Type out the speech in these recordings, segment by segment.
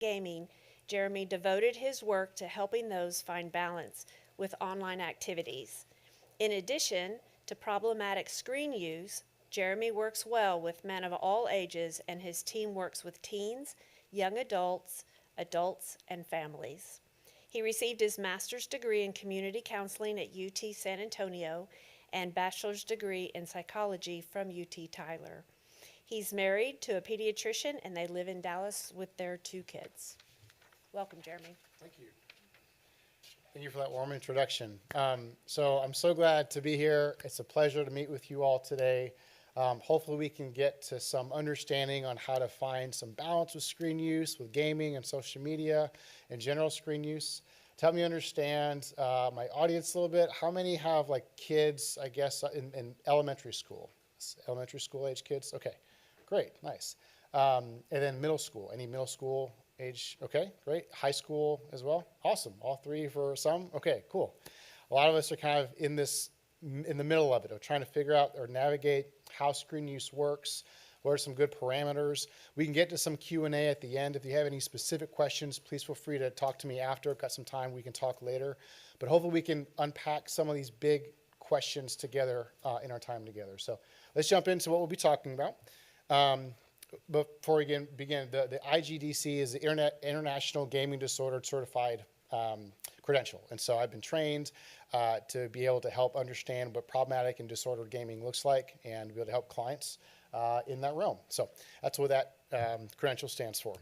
gaming, Jeremy devoted his work to helping those find balance with online activities. In addition to problematic screen use, Jeremy works well with men of all ages, and his team works with teens, young adults, adults, and families. He received his master's degree in community counseling at UT San Antonio and bachelor's degree in psychology from UT Tyler. He's married to a pediatrician, and they live in Dallas with their 2 kids. Welcome, Jeremy. Thank you. Thank you for that warm introduction. So I'm so glad to be here. It's a pleasure to meet with you all today. Hopefully we can get to some understanding on how to find some balance with screen use, with gaming and social media, and general screen use. To help me understand my audience a little bit, how many have like kids, I guess, in elementary school? Elementary school age kids? Okay, great, nice. And then middle school, any middle school age? Okay, great. High school as well? Awesome, all 3 for some? Okay, cool. A lot of us are kind of in the middle of it, of trying to figure out or navigate how screen use works, what are some good parameters. We can get to some Q&A at the end. If you have any specific questions, please feel free to talk to me after. I've got some time, we can talk later. But hopefully we can unpack some of these big questions together in our time together. So let's jump into what we'll be talking about. Before we begin, the IGDC is the International Gaming Disorder Certified credential. And so I've been trained to be able to help understand what problematic and disordered gaming looks like and be able to help clients in that realm. So that's what that credential stands for.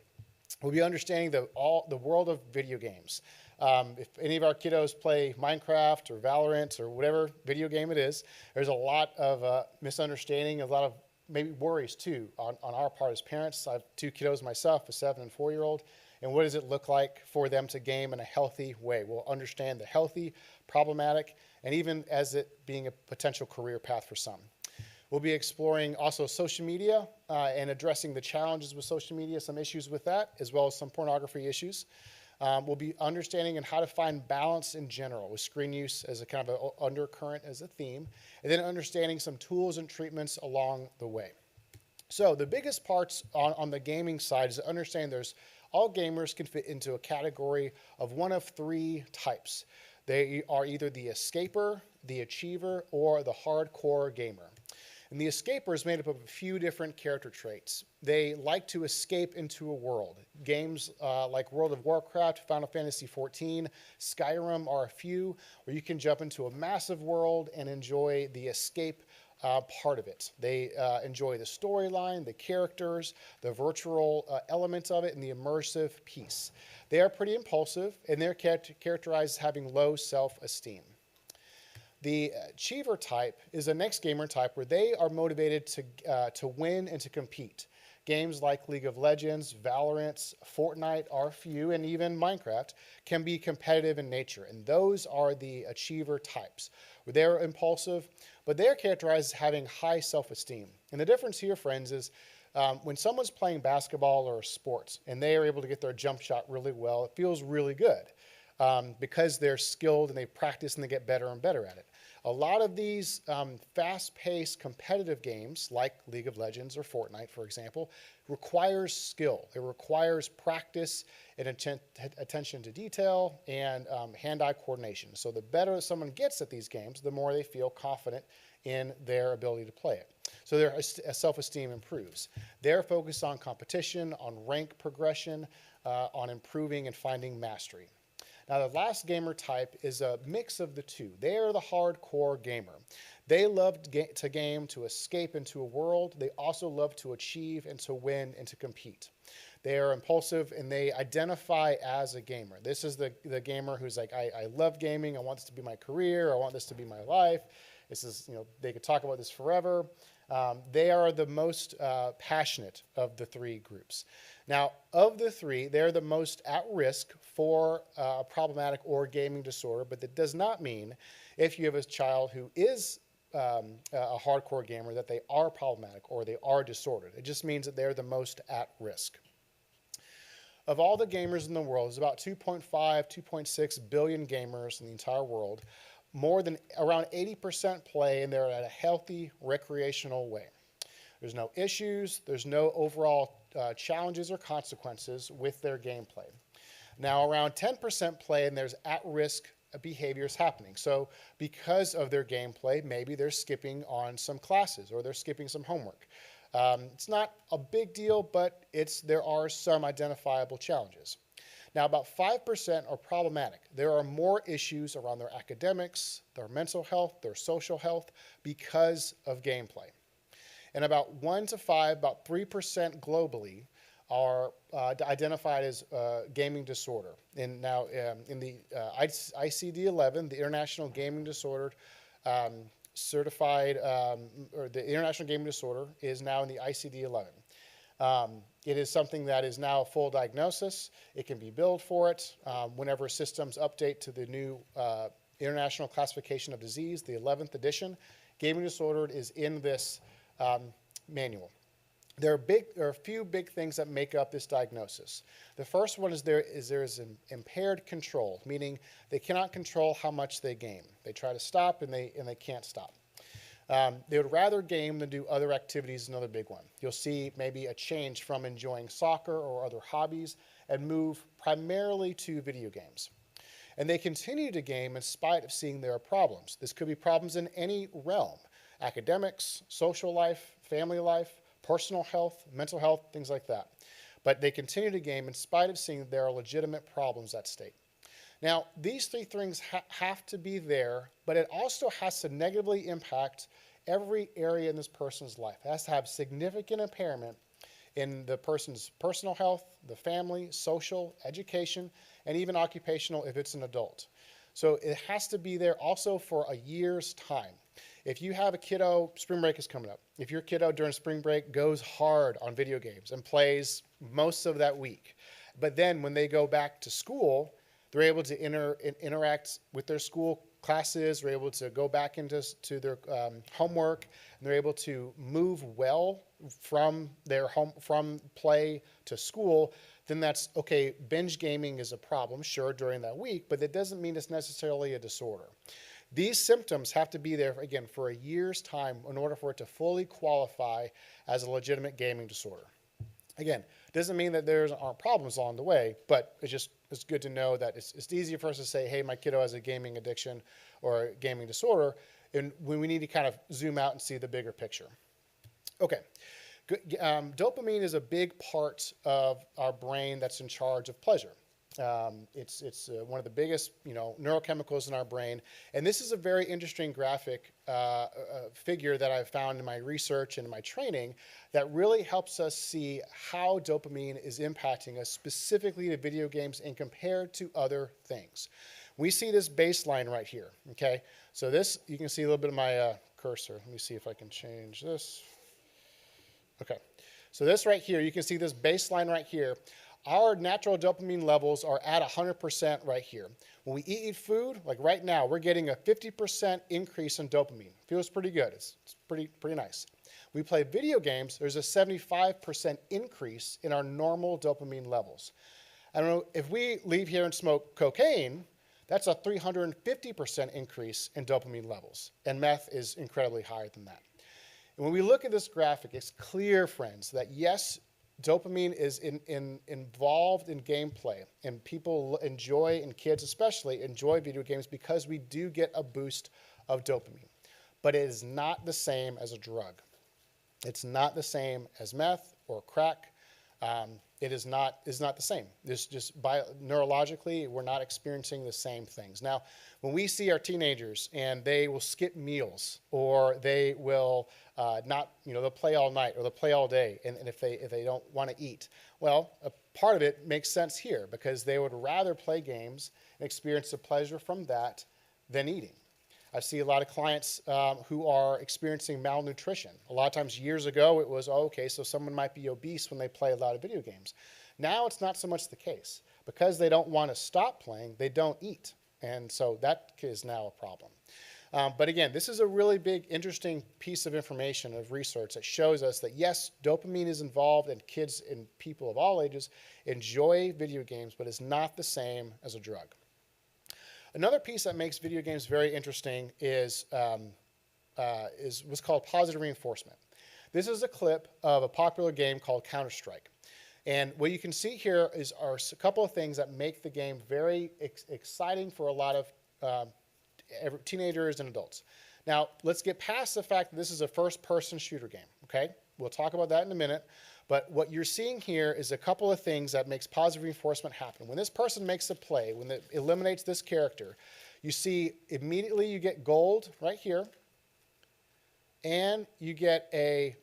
We'll be understanding the world of video games. If any of our kiddos play Minecraft or Valorant or whatever video game it is, there's a lot of misunderstanding, a lot of maybe worries too on our part as parents. I have 2 kiddos myself, a 7 and 4-year-old. And what does it look like for them to game in a healthy way? We'll understand the healthy, problematic, and even as it being a potential career path for some. We'll be exploring also social media and addressing the challenges with social media, some issues with that, as well as some pornography issues. We'll be understanding and how to find balance in general with screen use as a kind of an undercurrent as a theme, and then understanding some tools and treatments along the way. So the biggest parts on the gaming side is to understand all gamers can fit into a category of one of 3 types. They are either the escaper, the achiever, or the hardcore gamer. And the escaper is made up of a few different character traits. They like to escape into a world. Games like World of Warcraft, Final Fantasy XIV, Skyrim are a few where you can jump into a massive world and enjoy the escape part of it. They enjoy the storyline, the characters, the virtual elements of it, and the immersive piece. They are pretty impulsive, and they're characterized as having low self-esteem. The achiever type is the next gamer type where they are motivated to win and to compete. Games like League of Legends, Valorant, Fortnite are a few, and even Minecraft can be competitive in nature. And those are the achiever types, where they're impulsive, but they're characterized as having high self-esteem. And the difference here, friends, is when someone's playing basketball or sports and they are able to get their jump shot really well, it feels really good because they're skilled and they practice and they get better and better at it. A lot of these fast-paced competitive games, like League of Legends or Fortnite, for example, requires skill. It requires practice and attention to detail and hand-eye coordination. So the better someone gets at these games, the more they feel confident in their ability to play it. So their self-esteem improves. They're focused on competition, on rank progression, on improving and finding mastery. Now, the last gamer type is a mix of the two. They are the hardcore gamer. They love to game to escape into a world. They also love to achieve and to win and to compete. They are impulsive and they identify as a gamer. This is the gamer who's like, I love gaming. I want this to be my career. I want this to be my life. This is, they could talk about this forever. They are the most passionate of the 3 groups. Now, of the 3, they're the most at risk for problematic or gaming disorder, but that does not mean if you have a child who is a hardcore gamer that they are problematic or they are disordered. It just means that they're the most at risk. Of all the gamers in the world, there's about 2.5, 2.6 billion gamers in the entire world. More than around 80% play, and they're at a healthy, recreational way. There's no issues. There's no overall challenges or consequences with their gameplay. Now, around 10% play and there's at-risk behaviors happening. So because of their gameplay, maybe they're skipping on some classes or they're skipping some homework. It's not a big deal, but there are some identifiable challenges. Now, about 5% are problematic. There are more issues around their academics, their mental health, their social health because of gameplay. And about 1 to 5, about 3% globally are identified as gaming disorder. And now in the ICD-11, the International Gaming Disorder certified, or the International Gaming Disorder is now in the ICD-11. It is something that is now a full diagnosis. It can be billed for it whenever systems update to the new International Classification of Disease, the 11th edition. Gaming disorder is in this manual. There are a few big things that make up this diagnosis. The first one is there is an impaired control, meaning they cannot control how much they game. They try to stop and they can't stop. They would rather game than do other activities, another big one. You'll see maybe a change from enjoying soccer or other hobbies and move primarily to video games. And they continue to game in spite of seeing there are problems. This could be problems in any realm: academics, social life, family life, personal health, mental health, things like that. But they continue to game in spite of seeing there are legitimate problems at stake. Now, these three things have to be there, but it also has to negatively impact every area in this person's life. It has to have significant impairment in the person's personal health, the family, social, education, and even occupational if it's an adult. So it has to be there also for a year's time. If you have a kiddo, spring break is coming up. If your kiddo during spring break goes hard on video games and plays most of that week, but then when they go back to school, they're able to interact with their school classes, they're able to go back into their homework, and they're able to move well from play to school, then that's okay. Binge gaming is a problem, sure, during that week, but it doesn't mean it's necessarily a disorder. These symptoms have to be there, again, for a year's time in order for it to fully qualify as a legitimate gaming disorder. Again, doesn't mean that there aren't problems along the way, but it's good to know that it's easier for us to say, hey, my kiddo has a gaming addiction or a gaming disorder, and when we need to kind of zoom out and see the bigger picture. Okay, dopamine is a big part of our brain that's in charge of pleasure. It's one of the biggest, neurochemicals in our brain. And this is a very interesting graphic figure that I've found in my research and in my training that really helps us see how dopamine is impacting us specifically to video games and compared to other things. We see this baseline right here, okay? So this, you can see a little bit of my cursor. Let me see if I can change this. Okay, so this right here, you can see this baseline right here. Our natural dopamine levels are at 100% right here. When we eat food, like right now, we're getting a 50% increase in dopamine. Feels pretty good. It's pretty nice. We play video games, there's a 75% increase in our normal dopamine levels. I don't know, if we leave here and smoke cocaine, that's a 350% increase in dopamine levels. And meth is incredibly higher than that. And when we look at this graphic, it's clear, friends, that yes, dopamine is involved in gameplay, and people enjoy, and kids especially, enjoy video games because we do get a boost of dopamine. But it is not the same as a drug. It's not the same as meth or crack. It is not the same. Neurologically, we're not experiencing the same things. Now, when we see our teenagers and they will skip meals, or they will they'll play all night or they'll play all day, and if they don't want to eat, well, a part of it makes sense here because they would rather play games and experience the pleasure from that than eating. I see a lot of clients who are experiencing malnutrition. A lot of times years ago, it was, so someone might be obese when they play a lot of video games. Now it's not so much the case. Because they don't want to stop playing, they don't eat. And so that is now a problem. But again, this is a really big, interesting piece of information, of research that shows us that yes, dopamine is involved, and kids and people of all ages enjoy video games, but it's not the same as a drug. Another piece that makes video games very interesting is what's called positive reinforcement. This is a clip of a popular game called Counter-Strike. And what you can see here are a couple of things that make the game very exciting for a lot of teenagers and adults. Now, let's get past the fact that this is a first-person shooter game, okay? We'll talk about that in a minute. But what you're seeing here is a couple of things that makes positive reinforcement happen. When this person makes a play, when it eliminates this character, you see immediately you get gold right here, and you get a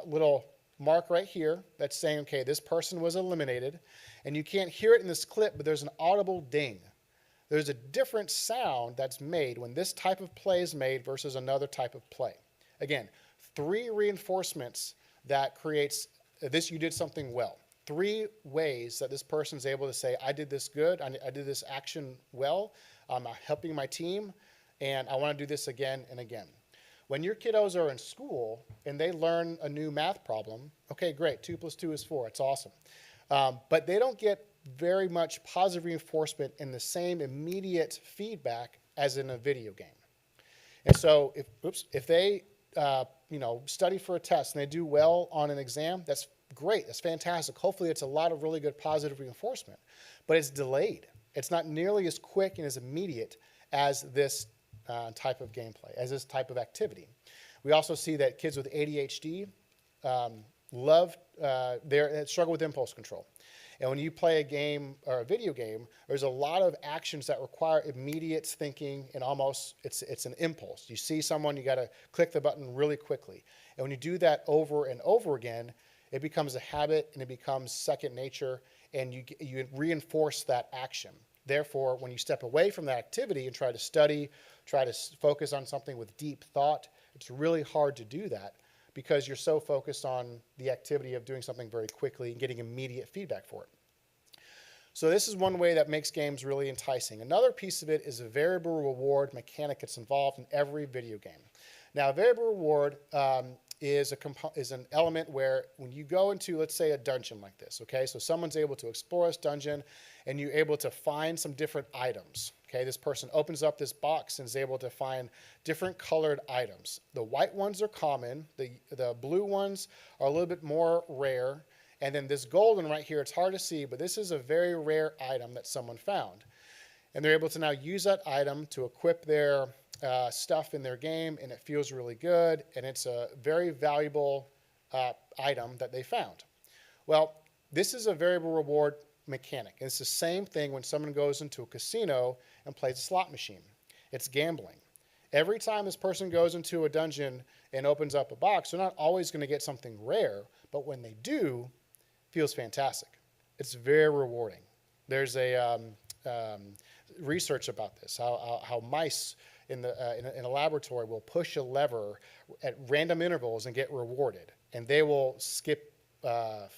little mark right here that's saying, okay, this person was eliminated. And you can't hear it in this clip, but there's an audible ding. There's a different sound that's made when this type of play is made versus another type of play. Again, 3 reinforcements that creates this, you did something well. 3 ways that this person's able to say, I did this good, I did this action well, I'm helping my team, and I want to do this again and again. When your kiddos are in school and they learn a new math problem, okay, great, 2 + 2 is 4, it's awesome. But they don't get very much positive reinforcement in the same immediate feedback as in a video game. And so if they study for a test and they do well on an exam, that's great, that's fantastic. Hopefully it's a lot of really good positive reinforcement, but it's delayed. It's not nearly as quick and as immediate as this type of gameplay, as this type of activity. We also see that kids with ADHD they struggle with impulse control. And when you play a game or a video game, there's a lot of actions that require immediate thinking and almost it's an impulse. You see someone, you got to click the button really quickly. And when you do that over and over again, it becomes a habit and it becomes second nature, and you reinforce that action. Therefore, when you step away from that activity and try to study, try to focus on something with deep thought, it's really hard to do that because you're so focused on the activity of doing something very quickly and getting immediate feedback for it. So this is one way that makes games really enticing. Another piece of it is a variable reward mechanic that's involved in every video game. Now, a variable reward is an element where when you go into, let's say, a dungeon like this, okay? So someone's able to explore this dungeon, and you're able to find some different items, okay? This person opens up this box and is able to find different colored items. The white ones are common. The blue ones are a little bit more rare. And then this golden right here, it's hard to see, but this is a very rare item that someone found. And they're able to now use that item to equip their stuff in their game, and it feels really good, and it's a very valuable item that they found. Well, this is a variable reward mechanic. It's the same thing when someone goes into a casino and plays a slot machine. It's gambling. Every time this person goes into a dungeon and opens up a box, they're not always going to get something rare, but when they do, it feels fantastic. It's very rewarding. There's a research about this, how mice in a laboratory will push a lever at random intervals and get rewarded. And they will skip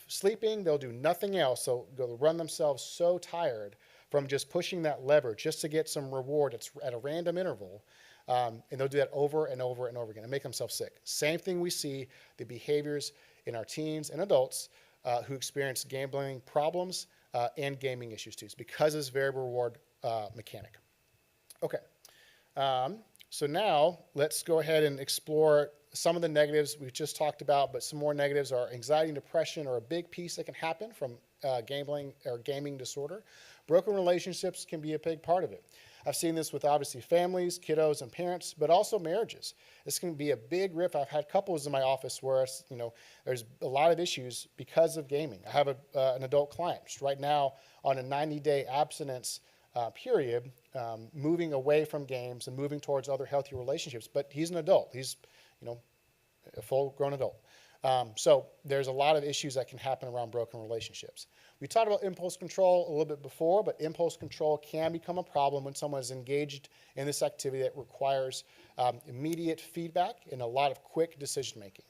sleeping, they'll do nothing else. They'll run themselves so tired from just pushing that lever just to get some reward at a random interval. And they'll do that over and over and over again and make themselves sick. Same thing we see the behaviors in our teens and adults who experience gambling problems and gaming issues too. It's because of this variable reward mechanic. Okay. So now let's go ahead and explore some of the negatives we've just talked about, but some more negatives are anxiety and depression are a big piece that can happen from gambling or gaming disorder. Broken relationships can be a big part of it. I've seen this with obviously families, kiddos, and parents, but also marriages. This can be a big rift. I've had couples in my office where there's a lot of issues because of gaming. I have an adult client right now on a 90-day abstinence period, moving away from games and moving towards other healthy relationships. But he's an adult. He's, a full-grown adult. So there's a lot of issues that can happen around broken relationships. We talked about impulse control a little bit before, but impulse control can become a problem when someone is engaged in this activity that requires immediate feedback and a lot of quick decision-making.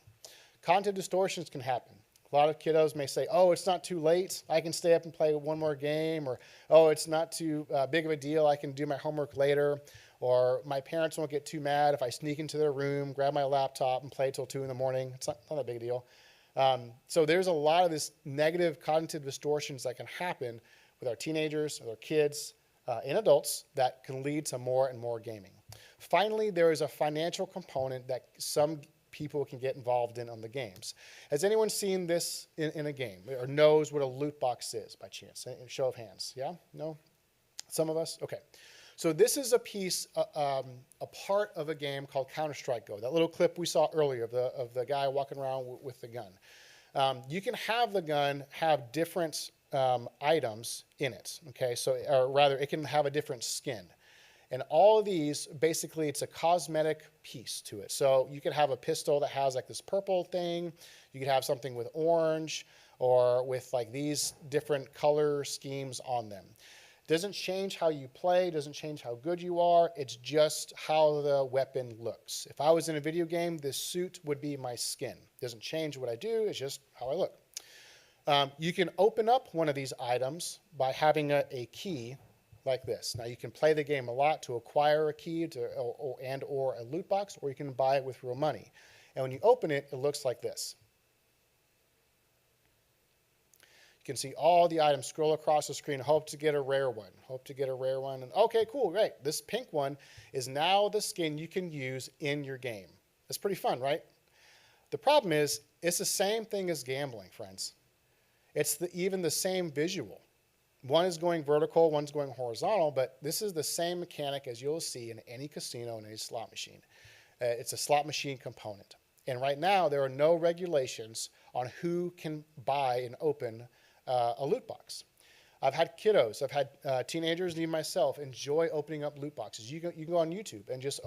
Cognitive distortions can happen. A lot of kiddos may say, oh, it's not too late, I can stay up and play one more game, or, oh, it's not too big of a deal, I can do my homework later, or my parents won't get too mad if I sneak into their room, grab my laptop, and play till 2 in the morning. It's not a big deal. So there's a lot of this negative cognitive distortions that can happen with our teenagers, with our kids, and adults that can lead to more and more gaming. Finally, there is a financial component that some people can get involved in on the games. Has anyone seen this in a game or knows what a loot box is by chance? A show of hands. Yeah? No? Some of us? Okay. So this is a piece, a part of a game called Counter-Strike Go. That little clip we saw earlier of the guy walking around with the gun. You can have the gun have different items in it, okay? So, or rather, it can have a different skin. And all of these, basically, it's a cosmetic piece to it. So you could have a pistol that has like this purple thing. You could have something with orange or with like these different color schemes on them. Doesn't change how you play, doesn't change how good you are. It's just how the weapon looks. If I was in a video game, this suit would be my skin. Doesn't change what I do, it's just how I look. You can open up one of these items by having a key like this. Now you can play the game a lot to acquire a key or a loot box, or you can buy it with real money. And when you open it, it looks like this. You can see all the items scroll across the screen, hope to get a rare one, hope to get a rare one. And okay, cool, great. This pink one is now the skin you can use in your game. That's pretty fun, right? The problem is, it's the same thing as gambling, friends. It's even the same visual. One is going vertical, one's going horizontal, but this is the same mechanic as you'll see in any casino and any slot machine. It's a slot machine component. And right now, there are no regulations on who can buy and open a loot box. I've had kiddos, I've had teenagers, and even myself, enjoy opening up loot boxes. You can go on YouTube and just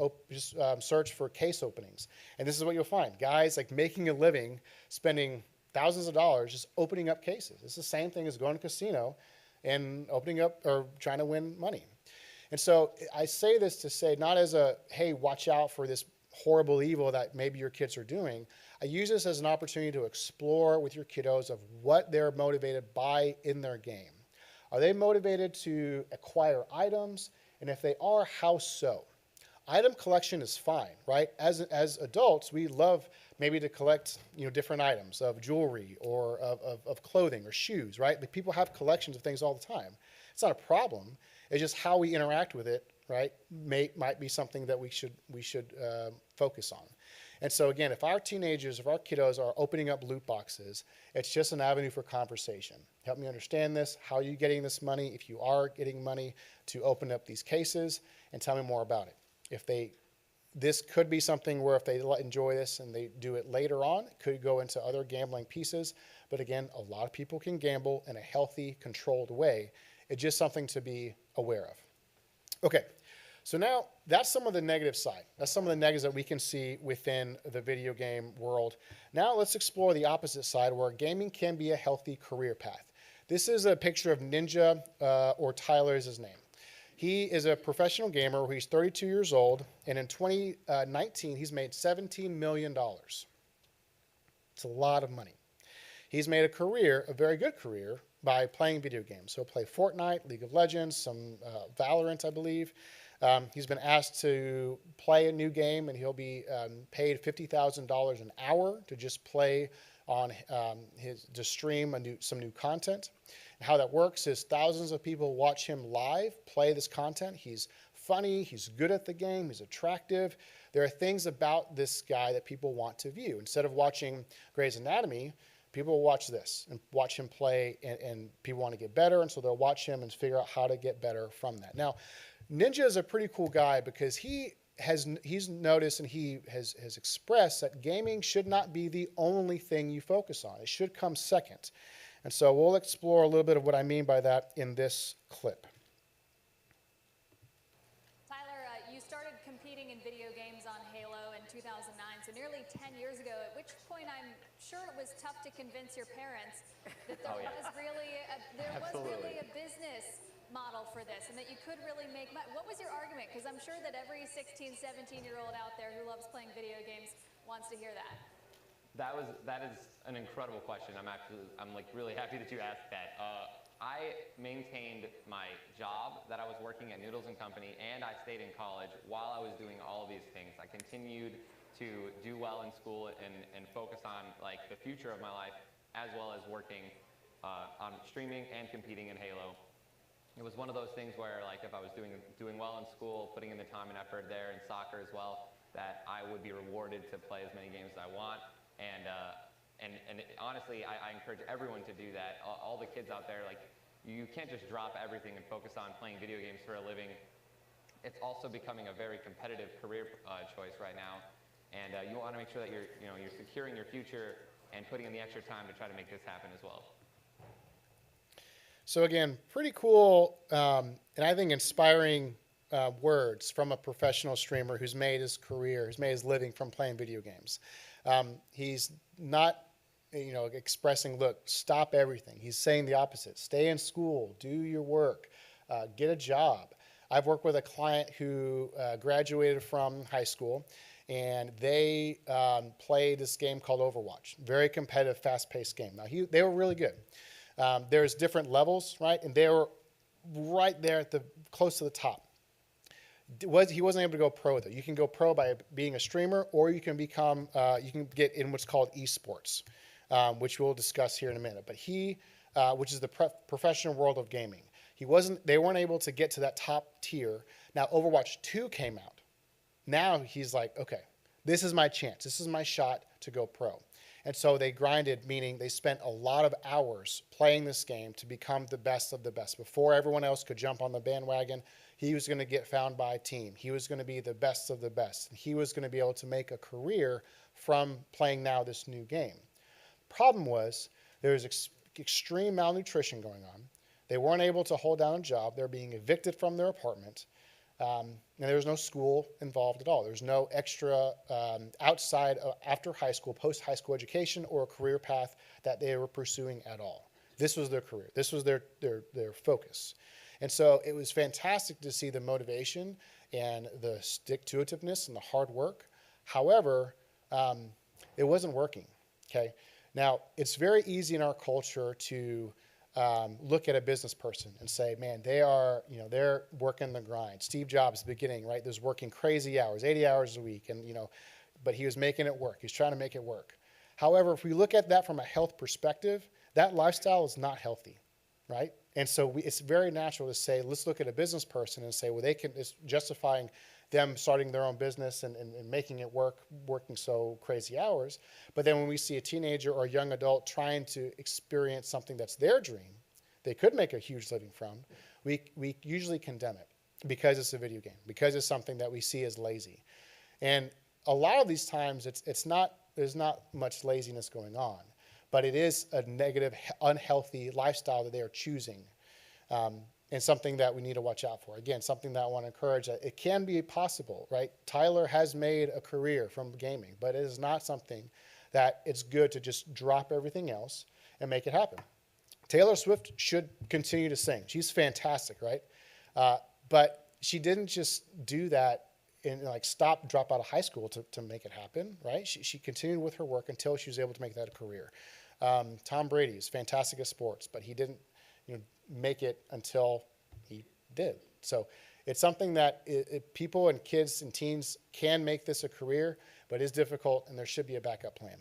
search for case openings. And this is what you'll find. Guys like making a living, spending thousands of dollars just opening up cases. It's the same thing as going to a casino and opening up or trying to win money. And so I say this to say, not as a, hey, watch out for this horrible evil that maybe your kids are doing. I use this as an opportunity to explore with your kiddos of what they're motivated by in their game. Are they motivated to acquire items? And if they are, how so? Item collection is fine, right? As adults, we love maybe to collect different items of jewelry or of clothing or shoes, right? But people have collections of things all the time. It's not a problem. It's just how we interact with it, right? Might be something that we should focus on. And so again, if our teenagers, if our kiddos are opening up loot boxes, it's just an avenue for conversation. Help me understand this. How are you getting this money? If you are getting money to open up these cases, and tell me more about it. This could be something where if they enjoy this and they do it later on, it could go into other gambling pieces. But again, a lot of people can gamble in a healthy, controlled way. It's just something to be aware of. Okay, so now that's some of the negative side. That's some of the negatives that we can see within the video game world. Now let's explore the opposite side where gaming can be a healthy career path. This is a picture of Ninja, or Tyler is his name. He is a professional gamer. He's 32 years old, and in 2019, he's made $17 million. It's a lot of money. He's made a career, a very good career, by playing video games. He'll play Fortnite, League of Legends, some Valorant, I believe. He's been asked to play a new game, and he'll be paid $50,000 an hour to just play on to stream some new content. And how that works is thousands of people watch him live play this content. He's funny, he's good at the game, he's attractive. There are things about this guy that people want to view. Instead of watching Grey's Anatomy, people will watch this and watch him play, and people want to get better, and so they'll watch him and figure out how to get better from that. Now, Ninja is a pretty cool guy because he's noticed and he has expressed that gaming should not be the only thing you focus on. It should come second. And so we'll explore a little bit of what I mean by that in this clip. Tyler, you started competing in video games on Halo in 2009, so nearly 10 years ago, at which point I'm sure it was tough to convince your parents that there was really a business model for this and that you could really make money. What was your argument? Because I'm sure that every 16, 17-year-old out there who loves playing video games wants to hear that. That is an incredible question. I'm like really happy that you asked that. I maintained my job that I was working at Noodles & Company, and I stayed in college while I was doing all of these things. I continued to do well in school and focus on like the future of my life, as well as working on streaming and competing in Halo. It was one of those things where like if I was doing well in school, putting in the time and effort there, in soccer as well, that I would be rewarded to play as many games as I want. And honestly, I encourage everyone to do that. All the kids out there, like, you can't just drop everything and focus on playing video games for a living. It's also becoming a very competitive career choice right now. And you want to make sure that you're securing your future and putting in the extra time to try to make this happen as well. So again, pretty cool, and I think inspiring words from a professional streamer who's made his career, who's made his living from playing video games. He's not, expressing, look, stop everything. He's saying the opposite. Stay in school, do your work, get a job. I've worked with a client who graduated from high school, and they played this game called Overwatch. Very competitive, fast-paced game. Now, they were really good. There's different levels, right? And they were right there at close to the top. He wasn't able to go pro though. You can go pro by being a streamer, or you can you can get in what's called esports, which we'll discuss here in a minute. But which is the professional world of gaming. They weren't able to get to that top tier. Now Overwatch 2 came out. Now he's like, okay, this is my chance. This is my shot to go pro. And so they grinded, meaning they spent a lot of hours playing this game to become the best of the best. Before everyone else could jump on the bandwagon, he was going to get found by a team. He was going to be the best of the best. He was going to be able to make a career from playing now this new game. Problem was, there was extreme malnutrition going on. They weren't able to hold down a job. They were being evicted from their apartment. And there was no school involved at all. There's no extra outside after high school, post-high school education or a career path that they were pursuing at all. This was their career. This was their focus. And so it was fantastic to see the motivation and the stick-to-itiveness and the hard work. However, it wasn't working, okay? Now, it's very easy in our culture to look at a business person and say, man, they're working the grind. Steve Jobs, at the beginning, right, was working crazy hours, 80 hours a week, and but he was making it work. He's trying to make it work. However, if we look at that from a health perspective, that lifestyle is not healthy, right? And so it's very natural to say, let's look at a business person and say, well, it's justifying them starting their own business and making it work, working so crazy hours. But then when we see a teenager or a young adult trying to experience something that's their dream, they could make a huge living from, we usually condemn it because it's a video game, because it's something that we see as lazy. And a lot of these times, there's not much laziness going on, but it is a negative, unhealthy lifestyle that they are choosing. And something that we need to watch out for. Again, something that I want to encourage, that it can be possible, right? Tyler has made a career from gaming, but it is not something that it's good to just drop everything else and make it happen. Taylor Swift should continue to sing. She's fantastic, right? But she didn't just do that and drop out of high school to make it happen, right? She continued with her work until she was able to make that a career. Tom Brady is fantastic at sports, but he didn't make it until he did. So it's something that people and kids and teens can make this a career, but it's difficult, and there should be a backup plan.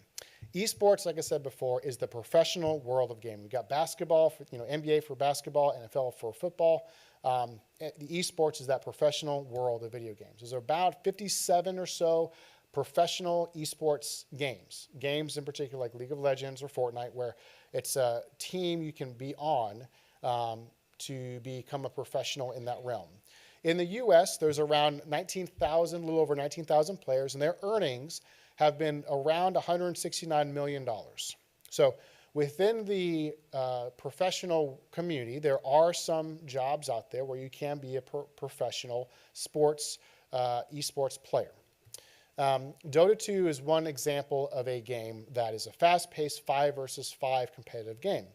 Esports, like I said before, is the professional world of gaming. We've got basketball, NBA for basketball, NFL for football. The esports is that professional world of video games. There's about 57 or so professional esports games in particular like League of Legends or Fortnite, where it's a team you can be on to become a professional in that realm. In the U.S., there's around 19,000, a little over 19,000 players, and their earnings have been around $169 million. So within the professional community, there are some jobs out there where you can be a professional esports player. Dota 2 is one example of a game that is a fast-paced 5 versus 5 competitive game.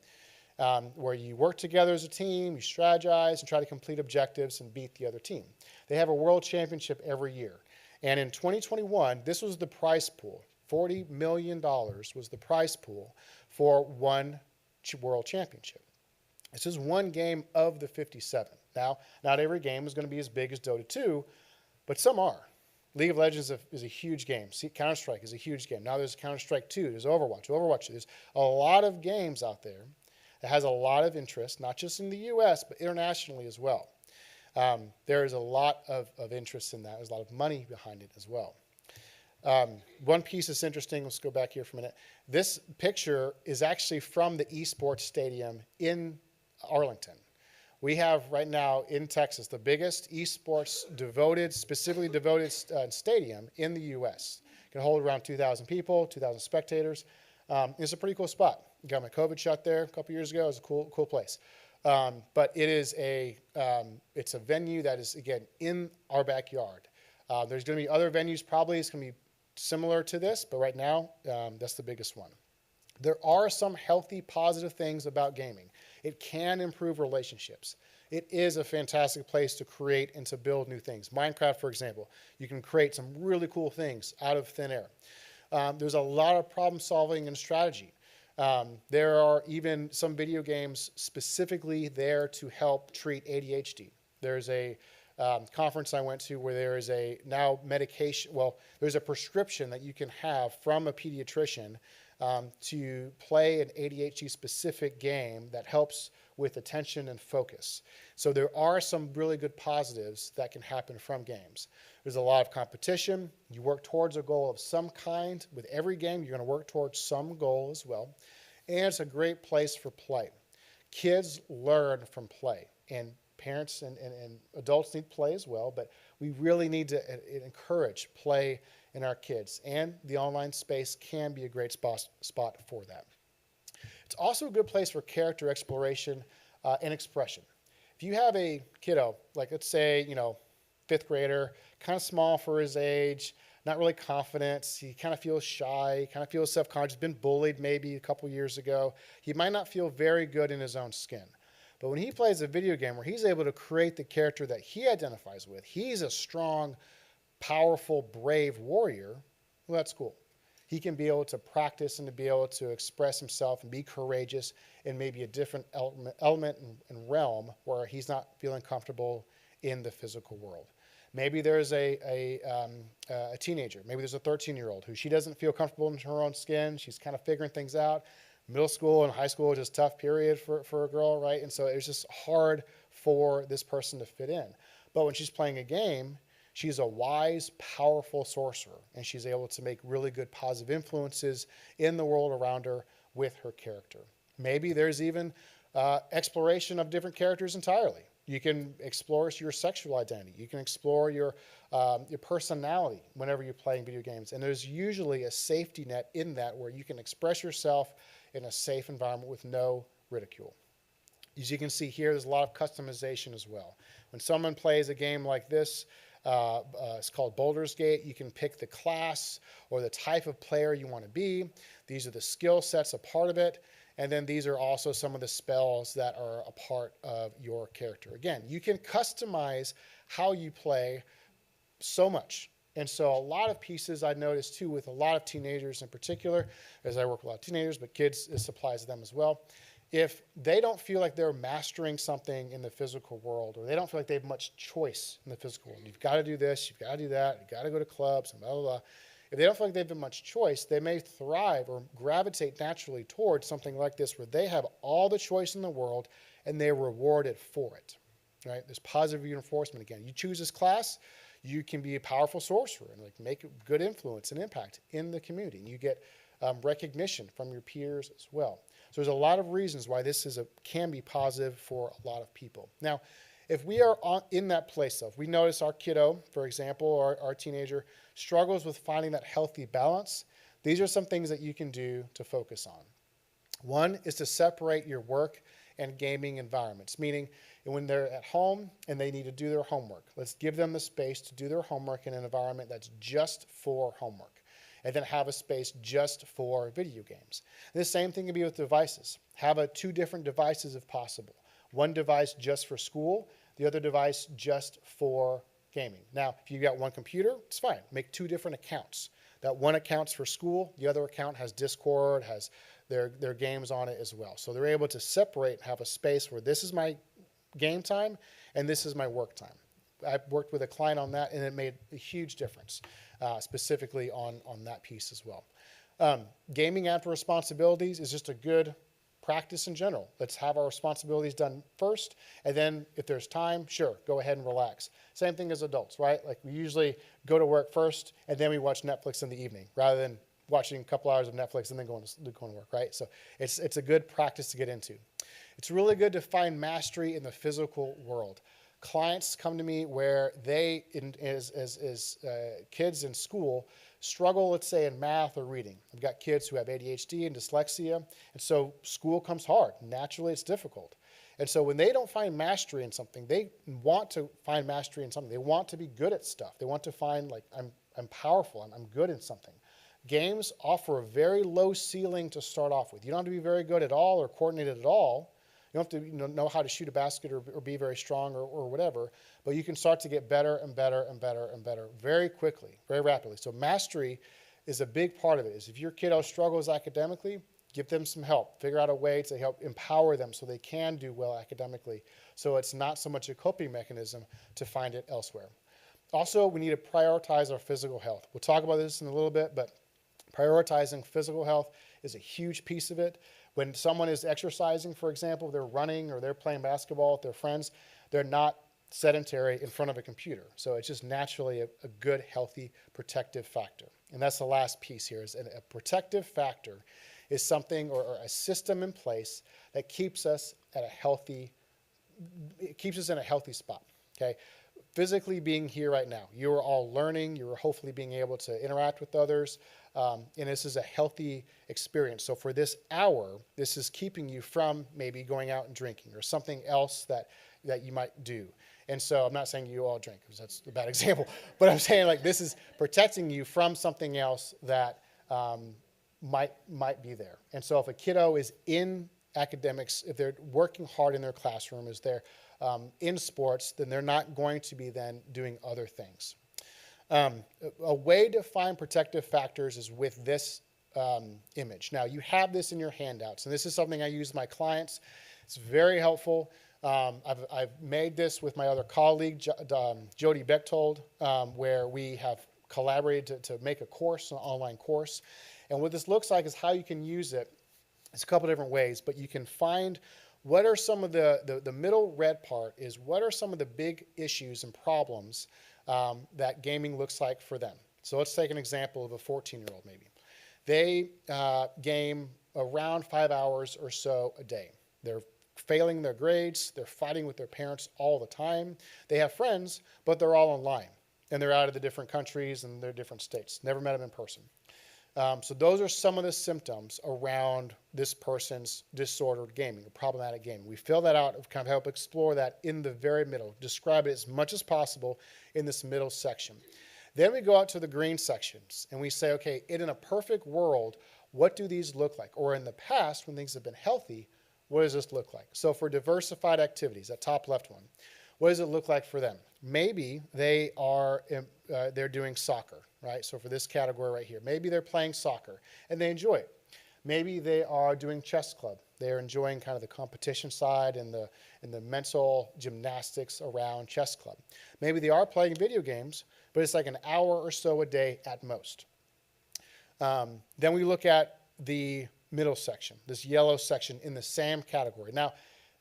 Where you work together as a team, you strategize, and try to complete objectives and beat the other team. They have a world championship every year. And in 2021, this was the prize pool. $40 million was the prize pool for one world championship. This is one game of the 57. Now, not every game is going to be as big as Dota 2, but some are. League of Legends is a huge game. Counter-Strike is a huge game. Now there's Counter-Strike 2, there's Overwatch. There's a lot of games out there that has a lot of interest, not just in the U.S., but internationally as well. There is a lot of interest in that. There's a lot of money behind it as well. One piece that's interesting, let's go back here for a minute. This picture is actually from the esports stadium in Arlington. We have right now in Texas the biggest esports specifically devoted stadium in the U.S. It can hold around 2,000 people, 2,000 spectators. It's a pretty cool spot. Got my COVID shot there a couple years ago. It was a cool place. But it is it's a venue that is, again, in our backyard. There's going to be other venues probably. It's going to be similar to this, but right now, that's the biggest one. There are some healthy, positive things about gaming. It can improve relationships. It is a fantastic place to create and to build new things. Minecraft, for example, you can create some really cool things out of thin air. There's a lot of problem solving and strategy. There are even some video games specifically there to help treat ADHD. There's a conference I went to where there is there's a prescription that you can have from a pediatrician to play an ADHD specific game that helps with attention and focus. So there are some really good positives that can happen from games. There's a lot of competition. You work towards a goal of some kind. With every game, you're going to work towards some goal as well. And it's a great place for play. Kids learn from play, and parents and adults need play as well, but we really need to encourage play in our kids, and the online space can be a great spot for that. It's also a good place for character exploration and expression. If you have a kiddo, like let's say, fifth grader, kind of small for his age, not really confident, he kind of feels shy, kind of feels self-conscious, been bullied maybe a couple years ago, he might not feel very good in his own skin. But when he plays a video game where he's able to create the character that he identifies with, he's a strong, powerful, brave warrior, well, that's cool. He can be able to practice and to be able to express himself and be courageous in maybe a different element and realm where he's not feeling comfortable in the physical world. Maybe there's a teenager, maybe there's a 13-year-old who she doesn't feel comfortable in her own skin, she's kind of figuring things out. Middle school and high school is just a tough period for a girl, right? And so it's just hard for this person to fit in. But when she's playing a game, she's a wise, powerful sorcerer, and she's able to make really good positive influences in the world around her with her character. Maybe there's even exploration of different characters entirely. You can explore your sexual identity. You can explore your personality whenever you're playing video games. And there's usually a safety net in that where you can express yourself in a safe environment with no ridicule. As you can see here, there's a lot of customization as well. When someone plays a game like this, it's called Baldur's Gate, you can pick the class or the type of player you want to be. These are the skill sets, a part of it. And then these are also some of the spells that are a part of your character. Again, you can customize how you play so much. And so a lot of pieces I noticed too with a lot of teenagers in particular, as I work with a lot of teenagers, but kids, this applies to them as well. If they don't feel like they're mastering something in the physical world, or they don't feel like they have much choice in the physical world, you've got to do this, you've got to do that, you've got to go to clubs, and blah, blah, blah. If they don't feel like they have much choice, they may thrive or gravitate naturally towards something like this where they have all the choice in the world and they're rewarded for it, right? There's positive reinforcement again. You choose this class, you can be a powerful sorcerer and make a good influence and impact in the community. And you get recognition from your peers as well. So there's a lot of reasons why this can be positive for a lot of people. Now, if we are in that place, though, if we notice our kiddo, for example, or our teenager, struggles with finding that healthy balance, these are some things that you can do to focus on. One is to separate your work and gaming environments, meaning when they're at home and they need to do their homework, let's give them the space to do their homework in an environment that's just for homework, and then have a space just for video games. And the same thing can be with devices. Have two different devices if possible. One device just for school, the other device just for gaming. Now, if you've got one computer, it's fine. Make two different accounts. That one account's for school, the other account has Discord, has their games on it as well. So they're able to separate and have a space where this is my game time and this is my work time. I worked with a client on that, and it made a huge difference, specifically on that piece as well. Gaming after responsibilities is just a good practice in general. Let's have our responsibilities done first, and then if there's time, sure, go ahead and relax. Same thing as adults, right? Like we usually go to work first, and then we watch Netflix in the evening, rather than watching a couple hours of Netflix and then going to work, right? So it's a good practice to get into. It's really good to find mastery in the physical world. Clients come to me where they, as kids in school, struggle, let's say, in math or reading. I've got kids who have ADHD and dyslexia, and so school comes hard. Naturally, it's difficult. And so when they don't find mastery in something, they want to find mastery in something. They want to be good at stuff. They want to find, like, I'm powerful, I'm good in something. Games offer a very low ceiling to start off with. You don't have to be very good at all or coordinated at all. You don't have to know how to shoot a basket or be very strong or whatever, but you can start to get better and better and better and better very quickly, very rapidly. So mastery is a big part of it. Is if your kiddo struggles academically, give them some help. Figure out a way to help empower them so they can do well academically. So it's not so much a coping mechanism to find it elsewhere. Also, we need to prioritize our physical health. We'll talk about this in a little bit, but prioritizing physical health is a huge piece of it. When someone is exercising, for example, they're running or they're playing basketball with their friends, they're not sedentary in front of a computer. So it's just naturally a good, healthy, protective factor. And that's the last piece here, is a protective factor is something or a system in place that keeps us at a healthy, it keeps us in a healthy spot, okay? Physically being here right now, you are all learning, you are hopefully being able to interact with others, and this is a healthy experience. So for this hour, this is keeping you from maybe going out and drinking or something else that you might do. And so I'm not saying you all drink, because that's a bad example, but I'm saying like this is protecting you from something else that might be there. And so if a kiddo is in academics, if they're working hard in their classroom, if they're in sports, then they're not going to be then doing other things. A way to find protective factors is with this image. Now, you have this in your handouts, and this is something I use with my clients. It's very helpful. I've made this with my other colleague, Jody Bechtold, where we have collaborated to make a course, an online course. And what this looks like is how you can use it. It's a couple different ways, but you can find what are some of the middle red part is what are some of the big issues and problems that gaming looks like for them. So let's take an example of a 14-year-old maybe. They game around 5 hours or so a day. They're failing their grades. They're fighting with their parents all the time. They have friends, but they're all online. And they're out of the different countries and they're different states. Never met them in person. So those are some of the symptoms around this person's disordered gaming, or problematic gaming. We fill that out, kind of help explore that in the very middle, describe it as much as possible in this middle section. Then we go out to the green sections and we say, okay, in a perfect world, what do these look like? Or in the past, when things have been healthy, what does this look like? So for diversified activities, that top left one, what does it look like for them? Maybe they are they're doing soccer, right? So for this category right here, maybe they're playing soccer and they enjoy it. Maybe they are doing chess club. They're enjoying kind of the competition side and the mental gymnastics around chess club. Maybe they are playing video games, but it's like an hour or so a day at most. Then we look at the middle section, this yellow section in the same category. Now,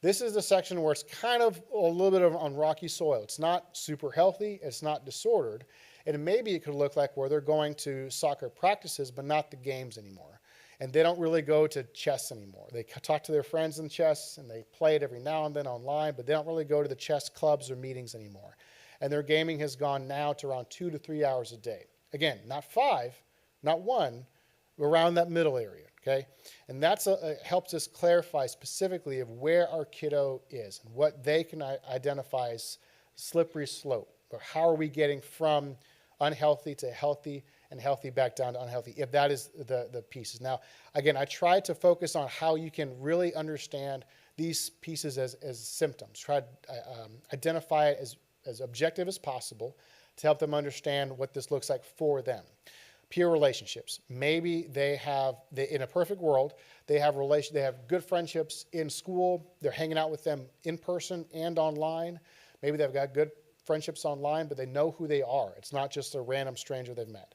this is the section where it's kind of a little bit on rocky soil. It's not super healthy. It's not disordered. And maybe it could look like where they're going to soccer practices, but not the games anymore. And they don't really go to chess anymore. They talk to their friends in chess, and they play it every now and then online, but they don't really go to the chess clubs or meetings anymore. And their gaming has gone now to around 2 to 3 hours a day. Again, not 5, not 1, around that middle area. Okay, and that's helps us clarify specifically of where our kiddo is and what they can identify as slippery slope, or how are we getting from unhealthy to healthy and healthy back down to unhealthy, if that is the pieces. Now, again, I try to focus on how you can really understand these pieces as symptoms. Try to identify it as objective as possible to help them understand what this looks like for them. Peer relationships. Maybe in a perfect world, they have good friendships in school. They're hanging out with them in person and online. Maybe they've got good friendships online, but they know who they are. It's not just a random stranger they've met.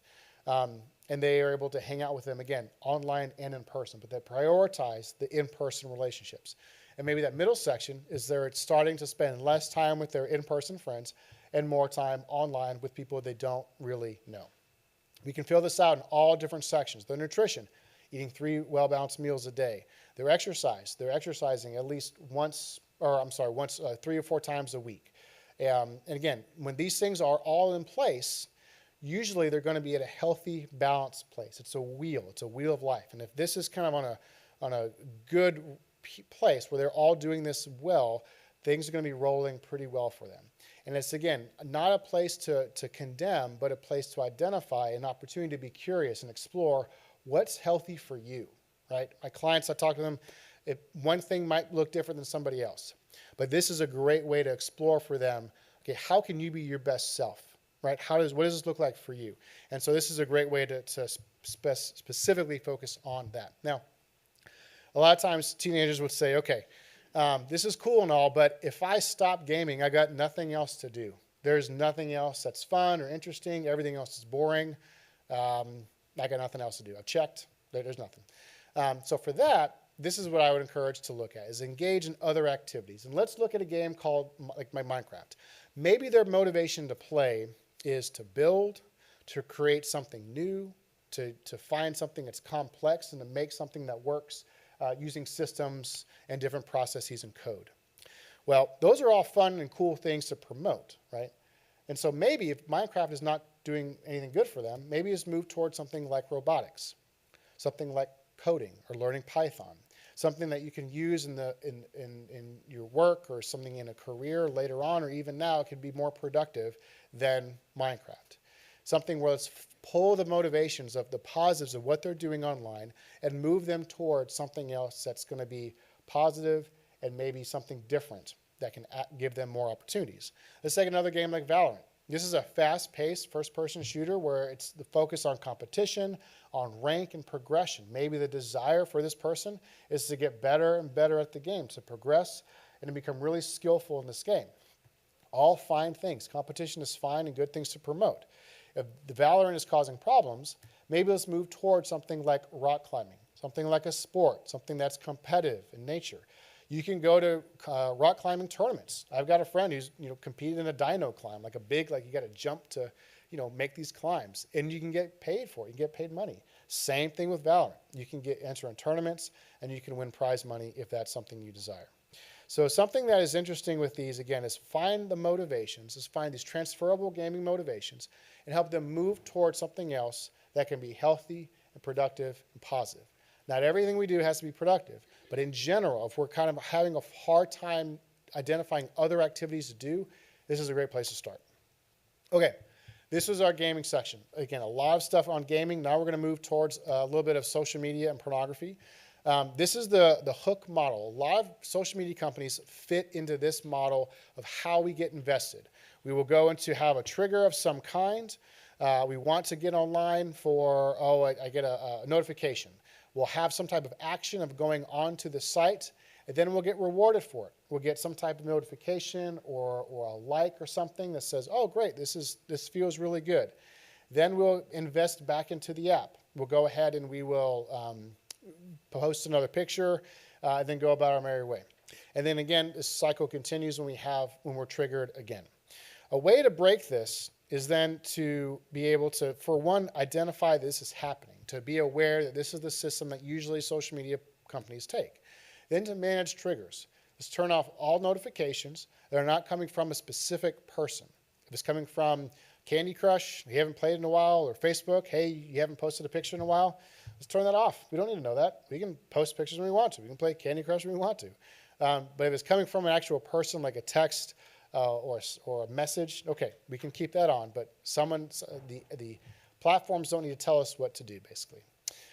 and they are able to hang out with them, again, online and in person, but they prioritize the in-person relationships. And maybe that middle section is they're starting to spend less time with their in-person friends and more time online with people they don't really know. We can fill this out in all different sections. Their nutrition, eating 3 well-balanced meals a day. Their exercise, they're exercising at least once 3 or 4 times a week. And again, when these things are all in place, usually they're going to be at a healthy, balanced place. It's a wheel of life. And if this is kind of on a good place where they're all doing this well, things are going to be rolling pretty well for them. And it's, again, not a place to condemn, but a place to identify, an opportunity to be curious and explore what's healthy for you, right? My clients, I talk to them, one thing might look different than somebody else. But this is a great way to explore for them, okay, how can you be your best self, right? What does this look like for you? And so this is a great way to specifically focus on that. Now, a lot of times teenagers would say, okay, this is cool and all, but if I stop gaming, I got nothing else to do. There's nothing else that's fun or interesting. Everything else is boring. I got nothing else to do. I've checked. There's nothing. So for that, this is what I would encourage to look at, is engage in other activities. And let's look at a game called like Minecraft. Maybe their motivation to play is to build, to create something new, to find something that's complex and to make something that works using systems and different processes and code. Well, those are all fun and cool things to promote, right? And so maybe if Minecraft is not doing anything good for them, maybe it's moved towards something like robotics, something like coding or learning Python, something that you can use in your work or something in a career later on, or even now it can be more productive than Minecraft. Something where let's pull the motivations of the positives of what they're doing online and move them towards something else that's going to be positive and maybe something different that can give them more opportunities. Let's take another game like Valorant. This is a fast-paced first-person shooter where it's the focus on competition, on rank and progression. Maybe the desire for this person is to get better and better at the game, to progress and to become really skillful in this game. All fine things. Competition is fine and good things to promote. If the Valorant is causing problems, maybe let's move towards something like rock climbing, something like a sport, something that's competitive in nature. You can go to rock climbing tournaments. I've got a friend who's competed in a dino climb, like you got to jump to make these climbs, and you can get paid for it. You can get paid money. Same thing with Valorant. You can enter in tournaments, and you can win prize money if that's something you desire. So something that is interesting with these, again, is find the motivations, is find these transferable gaming motivations and help them move towards something else that can be healthy and productive and positive. Not everything we do has to be productive, but in general, if we're kind of having a hard time identifying other activities to do, this is a great place to start. Okay, this is our gaming section. Again, a lot of stuff on gaming. Now we're going to move towards a little bit of social media and pornography. This is the hook model. A lot of social media companies fit into this model of how we get invested. We will go into have a trigger of some kind. We want to get online for, I get a notification. We'll have some type of action of going onto the site, and then we'll get rewarded for it. We'll get some type of notification or a like or something that says, oh, great, this feels really good. Then we'll invest back into the app. We'll go ahead and we will post another picture, then go about our merry way. And then again, this cycle continues when we're triggered again. A way to break this is then to be able to, for one, identify this is happening, to be aware that this is the system that usually social media companies take. Then to manage triggers. Let's turn off all notifications that are not coming from a specific person. If it's coming from Candy Crush, you haven't played in a while, or Facebook, hey, you haven't posted a picture in a while, let's turn that off. We don't need to know that. We can post pictures when we want to. We can play Candy Crush when we want to. But if it's coming from an actual person, like a text or a message, okay, we can keep that on. But the platforms don't need to tell us what to do, basically.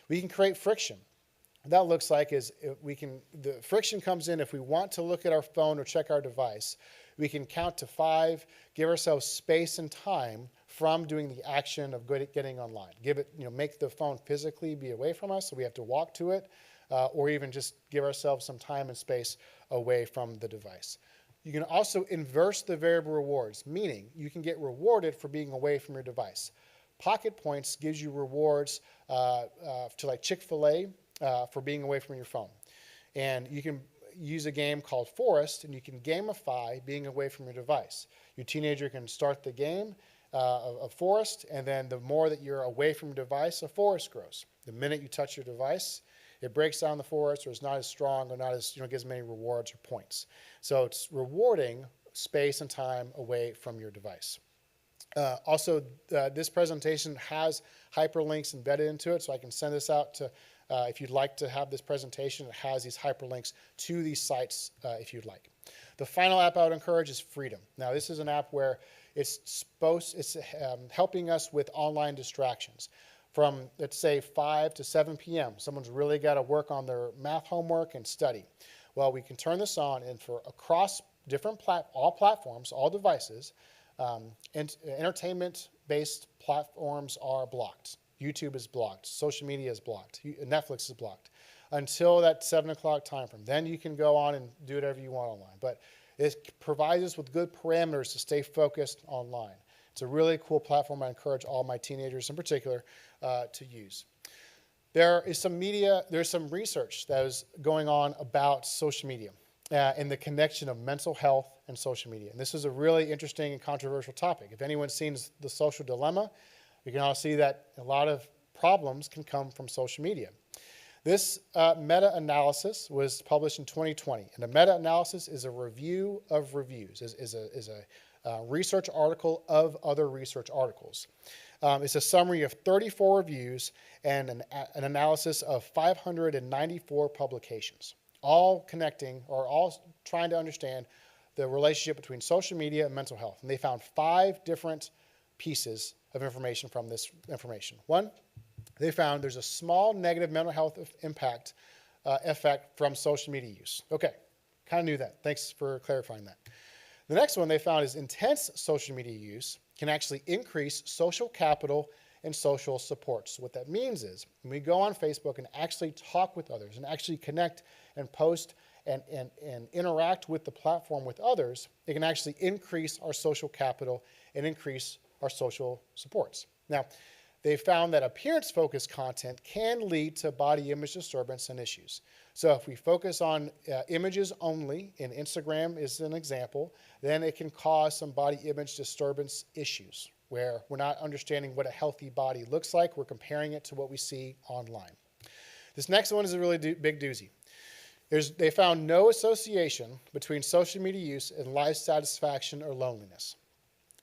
We can create friction. What that looks like is the friction comes in if we want to look at our phone or check our device. We can count to 5, give ourselves space and time from doing the action of getting online. Make the phone physically be away from us, so we have to walk to it, or even just give ourselves some time and space away from the device. You can also inverse the variable rewards, meaning you can get rewarded for being away from your device. Pocket Points gives you rewards to like Chick-fil-A for being away from your phone. And you can use a game called Forest, and you can gamify being away from your device. Your teenager can start the game of Forest, and then the more that you're away from your device, the forest grows. The minute you touch your device, it breaks down the forest, or it's not as strong, or not as, gives as many rewards or points. So it's rewarding space and time away from your device. Also, this presentation has hyperlinks embedded into it, so I can send this out to, if you'd like to have this presentation, it has these hyperlinks to these sites if you'd like. The final app I would encourage is Freedom. Now, this is an app where it's helping us with online distractions. From, let's say, 5 to 7 p.m., someone's really got to work on their math homework and study. Well, we can turn this on, and for across different all platforms, all devices, entertainment-based platforms are blocked. YouTube is blocked. Social media is blocked. Netflix is blocked until that 7 o'clock time frame. Then you can go on and do whatever you want online. But it provides us with good parameters to stay focused online. It's a really cool platform I encourage all my teenagers in particular to use. There's some research that is going on about social media and the connection of mental health and social media. And this is a really interesting and controversial topic. If anyone's seen The Social Dilemma, you can all see that a lot of problems can come from social media. This meta-analysis was published in 2020, and a meta-analysis is a review of reviews, is a research article of other research articles. It's a summary of 34 reviews and an analysis of 594 publications, all connecting or all trying to understand the relationship between social media and mental health. And they found 5 different pieces of information from this information. One, they found there's a small negative mental health impact effect from social media use. Okay, kind of knew that. Thanks for clarifying that. The next one they found is intense social media use can actually increase social capital and social support. So what that means is when we go on Facebook and actually talk with others and actually connect and post and interact with the platform with others, it can actually increase our social capital and increase our social supports. Now, they found that appearance-focused content can lead to body image disturbance and issues. So if we focus on images only, and Instagram is an example, then it can cause some body image disturbance issues where we're not understanding what a healthy body looks like. We're comparing it to what we see online. This next one is a really big doozy. They found no association between social media use and life satisfaction or loneliness.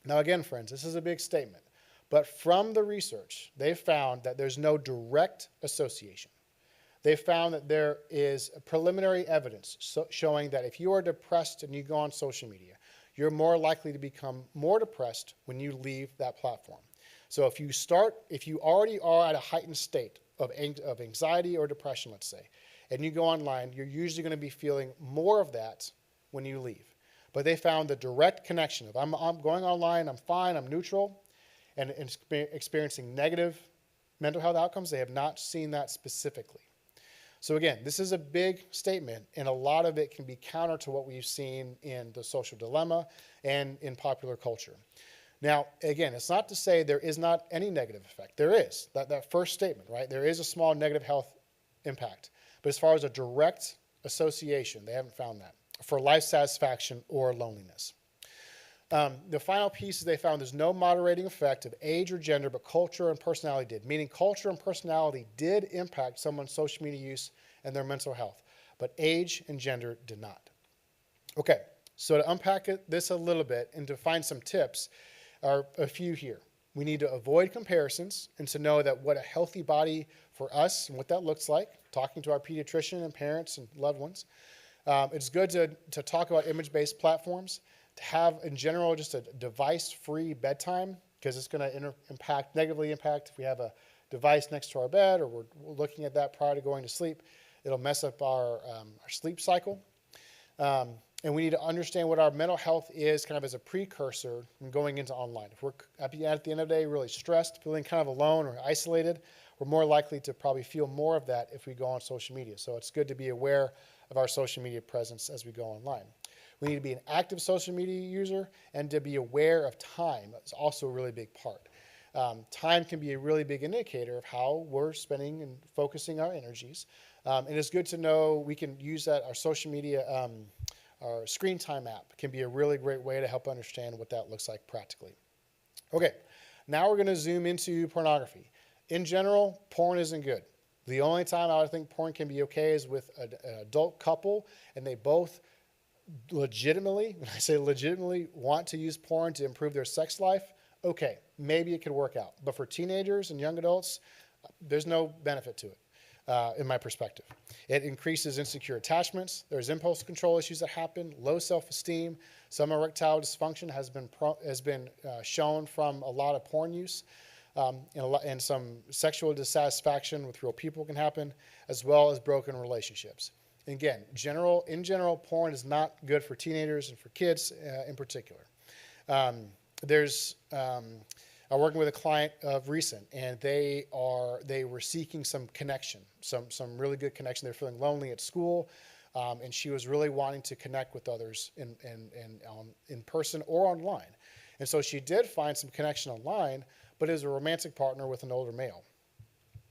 Now again, friends, this is a big statement. But from the research, they found that there's no direct association. They found that there is preliminary evidence showing that if you are depressed and you go on social media, you're more likely to become more depressed when you leave that platform. So if you already are at a heightened state of anxiety or depression, let's say, and you go online, you're usually going to be feeling more of that when you leave. But they found the direct connection of I'm going online, I'm fine, I'm neutral, and experiencing negative mental health outcomes. They have not seen that specifically. So again, this is a big statement, and a lot of it can be counter to what we've seen in The Social Dilemma and in popular culture. Now, again, it's not to say there is not any negative effect. There is, that first statement, right? There is a small negative health impact. But as far as a direct association, they haven't found that for life satisfaction or loneliness. The final piece is they found there's no moderating effect of age or gender, but culture and personality did, meaning culture and personality did impact someone's social media use and their mental health, but age and gender did not. Okay, so to unpack this a little bit and to find some tips are a few here. We need to avoid comparisons and to know that what a healthy body for us and what that looks like, talking to our pediatrician and parents and loved ones. It's good to talk about image-based platforms, to have, in general, just a device-free bedtime, because it's going to negatively impact if we have a device next to our bed or we're looking at that prior to going to sleep. It'll mess up our sleep cycle. And we need to understand what our mental health is kind of as a precursor when going into online. If we're at the end of the day really stressed, feeling kind of alone or isolated, we're more likely to probably feel more of that if we go on social media. So it's good to be aware of our social media presence as we go online. We need to be an active social media user and to be aware of time. That's also a really big part. Time can be a really big indicator of how we're spending and focusing our energies. And it's good to know we can use that. Our social media, our screen time app can be a really great way to help understand what that looks like practically. Okay, now we're going to zoom into pornography. In general, porn isn't good. The only time I would think porn can be okay is with an adult couple and they both legitimately, when I say legitimately, want to use porn to improve their sex life. Okay, maybe it could work out. But for teenagers and young adults, there's no benefit to it, in my perspective. It increases insecure attachments. There's impulse control issues that happen, low self-esteem. Some erectile dysfunction has been shown from a lot of porn use. And some sexual dissatisfaction with real people can happen, as well as broken relationships. And again, in general, porn is not good for teenagers and for kids in particular. I'm working with a client of recent, and they were seeking some connection, some really good connection. They're feeling lonely at school, and she was really wanting to connect with others in person or online. And so she did find some connection online, but as a romantic partner with an older male.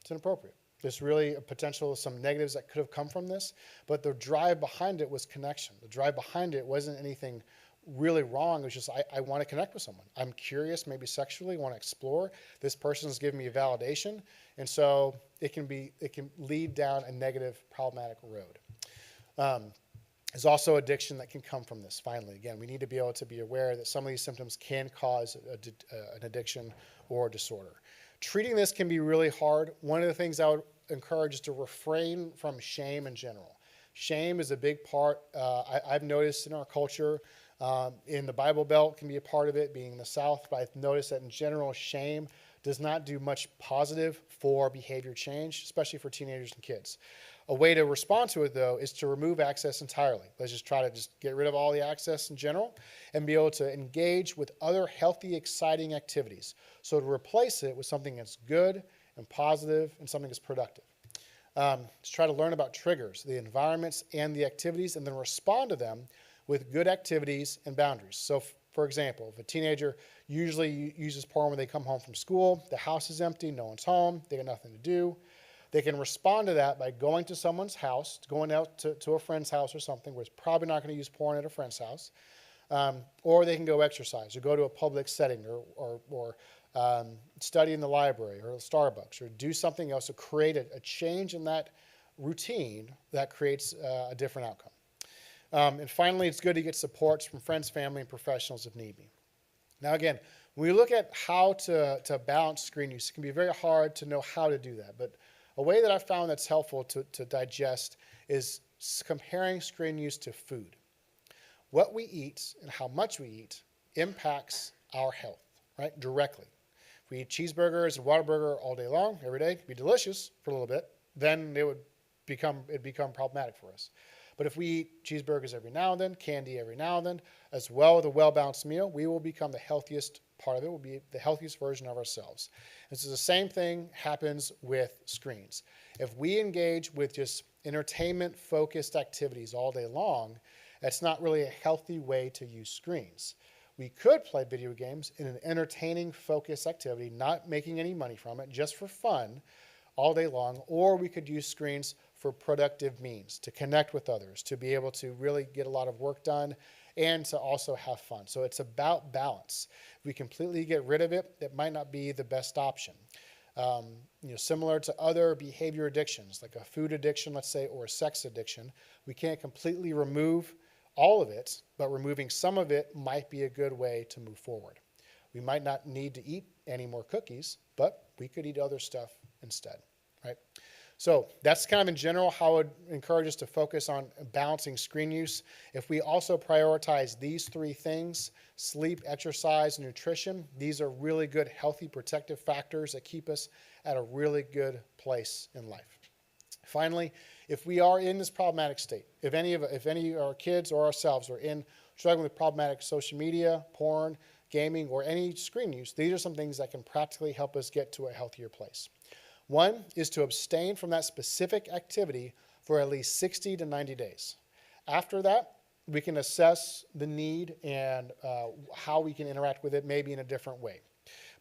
It's inappropriate. There's really a potential, some negatives that could have come from this, but the drive behind it was connection. The drive behind it wasn't anything really wrong. It was just, I want to connect with someone. I'm curious, maybe sexually, want to explore. This person's giving me a validation. And so it can lead down a negative, problematic road. There's also addiction that can come from this, finally. Again, we need to be able to be aware that some of these symptoms can cause an addiction or a disorder. Treating this can be really hard. One of the things I would encourage is to refrain from shame in general. Shame is a big part. I've noticed in our culture, in the Bible Belt can be a part of it, being in the South, but I've noticed that in general, shame does not do much positive for behavior change, especially for teenagers and kids. A way to respond to it, though, is to remove access entirely. Let's just try to get rid of all the access in general and be able to engage with other healthy, exciting activities. So to replace it with something that's good and positive and something that's productive. Let's try to learn about triggers, the environments and the activities, and then respond to them with good activities and boundaries. So, for example, if a teenager usually uses porn when they come home from school, the house is empty, no one's home, they got nothing to do, they can respond to that by going to someone's house, going out to a friend's house or something where it's probably not going to use porn at a friend's house, or they can go exercise or go to a public setting or study in the library or Starbucks or do something else to create a change in that routine that creates a different outcome. And finally, it's good to get supports from friends, family, and professionals if need be. Now, again, when we look at how to balance screen use, it can be very hard to know how to do that. But a way that I've found that's helpful to digest is comparing screen use to food. What we eat and how much we eat impacts our health, right, directly. If we eat cheeseburgers and Whataburger all day long, every day, it'd be delicious for a little bit, then it'd become problematic for us. But if we eat cheeseburgers every now and then, candy every now and then, as well as a well-balanced meal, we will become the healthiest part of it, will be the healthiest version of ourselves. And so the same thing happens with screens. If we engage with just entertainment-focused activities all day long, that's not really a healthy way to use screens. We could play video games in an entertaining, focused activity, not making any money from it, just for fun all day long, or we could use screens for productive means, to connect with others, to be able to really get a lot of work done, and to also have fun. So it's about balance. If we completely get rid of it, that might not be the best option. Similar to other behavior addictions, like a food addiction, let's say, or a sex addiction, we can't completely remove all of it, but removing some of it might be a good way to move forward. We might not need to eat any more cookies, but we could eat other stuff instead, right? So that's kind of in general how I would encourage us to focus on balancing screen use. If we also prioritize these three things, sleep, exercise, and nutrition, these are really good, healthy, protective factors that keep us at a really good place in life. Finally, if we are in this problematic state, if any of our kids or ourselves are struggling with problematic social media, porn, gaming, or any screen use, these are some things that can practically help us get to a healthier place. One is to abstain from that specific activity for at least 60 to 90 days. After that, we can assess the need and how we can interact with it maybe in a different way.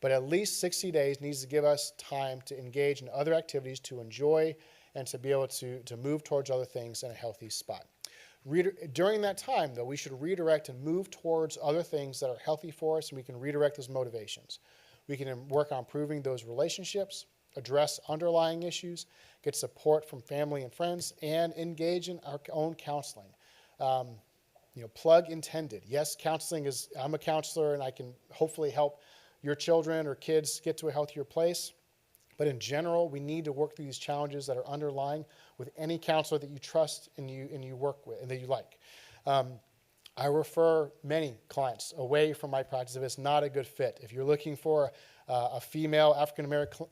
but at least 60 days needs to give us time to engage in other activities to enjoy and to be able to move towards other things in a healthy spot. During that time, though, we should redirect and move towards other things that are healthy for us, and we can redirect those motivations. We can work on improving those relationships, address underlying issues, get support from family and friends, and engage in our own counseling. Plug intended. Yes, counseling is, I'm a counselor, and I can hopefully help your children or kids get to a healthier place. But in general, we need to work through these challenges that are underlying with any counselor that you trust and you work with and that you like. I refer many clients away from my practice if it's not a good fit. If you're looking for a female African-American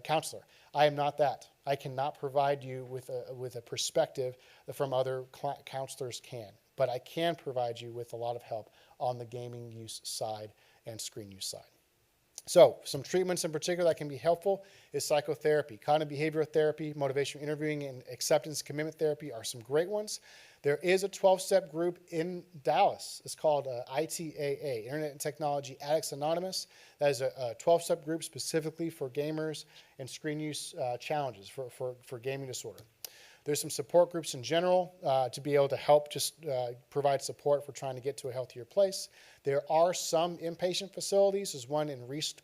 counselor, I am not that. I cannot provide you with a perspective that from other counselors can. But I can provide you with a lot of help on the gaming use side and screen use side. So some treatments in particular that can be helpful is psychotherapy. Cognitive behavioral therapy, motivational interviewing, and acceptance commitment therapy are some great ones. There is a 12-step group in Dallas. It's called ITAA, Internet and Technology Addicts Anonymous. That is a 12-step group specifically for gamers and screen use challenges for gaming disorder. There's some support groups in general to be able to help just provide support for trying to get to a healthier place. There are some inpatient facilities. There's one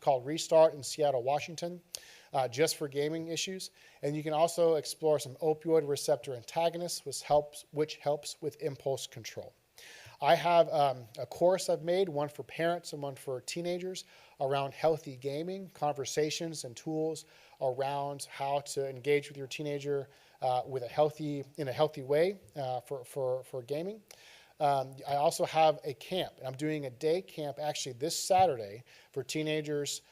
called Restart in Seattle, Washington, just for gaming issues. And you can also explore some opioid receptor antagonists, which helps with impulse control. I have a course I've made, one for parents and one for teenagers, around healthy gaming, conversations and tools around how to engage with your teenager in a healthy way for gaming. I also have a camp. I'm doing a day camp actually this Saturday for teenagers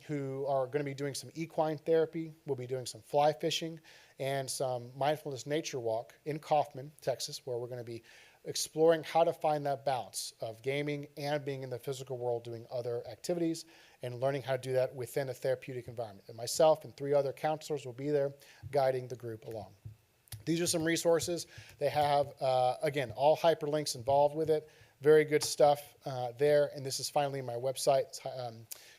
who are going to be doing some equine therapy. We'll be doing some fly fishing and some mindfulness nature walk in Kaufman, Texas, where we're going to be exploring how to find that balance of gaming and being in the physical world doing other activities and learning how to do that within a therapeutic environment. And myself and 3 other counselors will be there guiding the group along. These are some resources. They have, again, all hyperlinks involved with it. Very good stuff there. And this is finally my website. It's,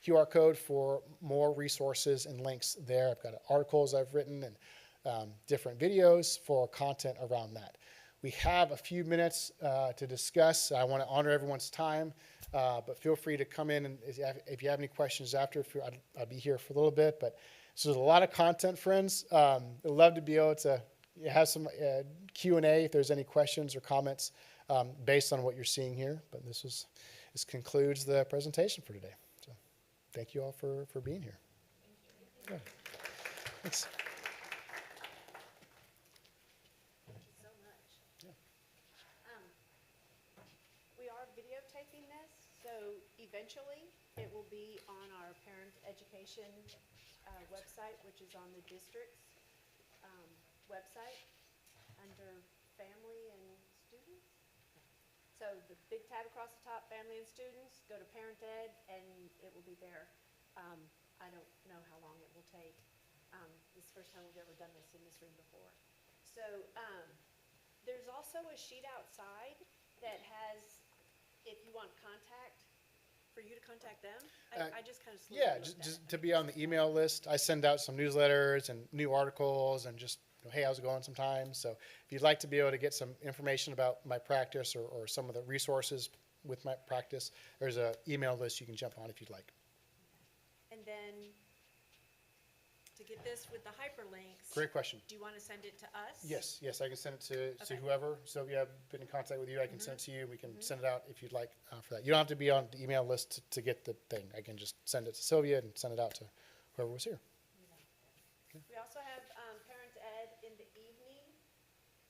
QR code for more resources and links there. I've got articles I've written and different videos for content around that. We have a few minutes to discuss. I want to honor everyone's time, but feel free to come in and if you have any questions after, I'll be here for a little bit. But so there's a lot of content, friends. I'd love to be able to have some Q&A if there's any questions or comments based on what you're seeing here. But this concludes the presentation for today. So thank you all for being here. Yeah. Thanks. Videotaping this, so eventually it will be on our parent education website, which is on the district's website under family and students. So the big tab across the top, family and students, go to parent ed, and it will be there. I don't know how long it will take. This is the first time we've ever done this in this room before. So there's also a sheet outside that has, if you want contact, for you to contact them. I just kind of just to be on the email list. I send out some newsletters and new articles and just, hey, how's it going sometimes. So if you'd like to be able to get some information about my practice or some of the resources with my practice, there's an email list you can jump on if you'd like. And then to get this with the hyperlinks. Great question. Do you want to send it to us? Yes, I can send it to Okay. whoever. So if you have been in contact with you, I can send it to you. We can send it out if you'd like for that. You don't have to be on the email list to get the thing. I can just send it to Sylvia and send it out to whoever was here. Okay. We also have parent ed in the evening,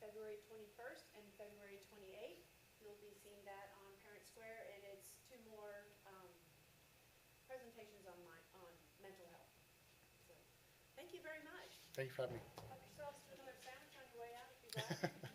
February 21st and February 28th. You'll be seeing that on Parent Square, and it's 2 more presentations on mental health. So, thank you very much. Thank you for having me. Help yourselves to another sandwich on your way out if you'd like.